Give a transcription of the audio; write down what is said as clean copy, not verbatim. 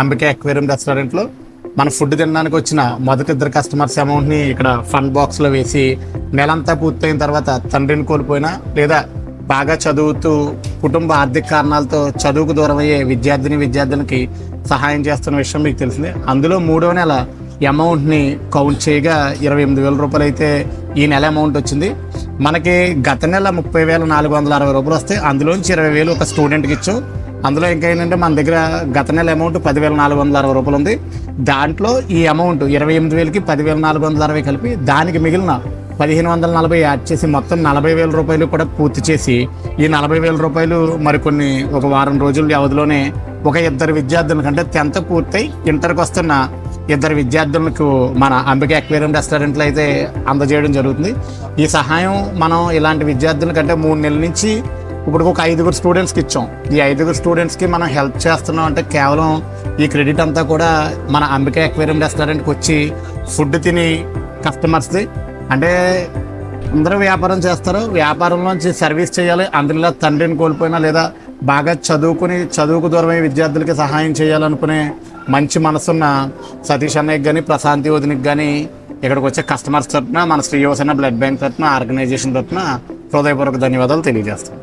Ambika aquarium రెస్టారెంట్లో మన food తినడానికి వచ్చిన మొదటి 2 కస్టమర్స్ అమౌంట్ని ఇక్కడ ఫండ్ బాక్స్లో వేసి నెలంతా పూర్తయిన తర్వాత తండ్రిని కోల్పోయినా లేదా బాగా చదువుతూ కుటుంబ ఆర్థిక కారణాలతో చదువుకు దూరం అయ్యే విద్యార్థులకి సహాయం చేస్తున్న విషయం మీకు తెలిసిందే. అందులో 3వ నెల అమౌంట్ని కౌంట్ చేయగా 28,000 రూపాయలు అయితే ఈ నెల అమౌంట్ వచ్చింది. మనకి గత నెల 30,460 రూపాయలు వస్తే అందులోంచి 20,000 ఒక స్టూడెంట్కి ఇచ్చాం. అందులో ఇంకా ఏంటంటే మన దగ్గర గత నెల అమౌంట్ 10,460 రూపాయలు ఉంది. దాంట్లో ఈ అమౌంట్ 28,000కి 10,460 కలిపి దానికి మిగిలిన 1,540 యాడ్ చేసి మొత్తం 40,000 రూపాయలు కూడా పూర్తి చేసి ఈ 40,000 రూపాయలు మరికొన్ని ఒక వారం రోజుల వ్యవధిలోనే ఒక 2 విద్యార్థులకు అంటే 10th పూర్తయి ఇంటర్కి వస్తున్న 2 విద్యార్థులకు మన అంబికా అక్వేరియం రెస్టారెంట్లో అయితే అందజేయడం జరుగుతుంది. ఈ సహాయం మనం ఇలాంటి విద్యార్థుల కంటే 3 నెలల నుంచి ఇప్పుడు ఒక 5 స్టూడెంట్స్కి ఇచ్చాం. ఈ 5 స్టూడెంట్స్కి మనం హెల్ప్ చేస్తున్నాం అంటే కేవలం ఈ క్రెడిట్ అంతా కూడా మన అంబికా అక్వేరియం రెస్టారెంట్కి వచ్చి ఫుడ్ తిని కస్టమర్స్ది. అంటే అందరూ వ్యాపారం చేస్తారు, వ్యాపారంలోంచి సర్వీస్ చేయాలి. అందులో తండ్రిని కోల్పోయినా లేదా బాగా చదువుకు దూరమయ్యే విద్యార్థులకి సహాయం చేయాలనుకునే మంచి మనసున్న సతీష్ అన్నయ్యకి కానీ ప్రశాంతి వదినికి కానీ ఇక్కడికి వచ్చే కస్టమర్స్ తరఫున మన శ్రీ యోసన బ్లడ్ బ్యాంక్ తరఫున ఆర్గనైజేషన్ తరఫున హృదయపూర్వక ధన్యవాదాలు తెలియజేస్తాం.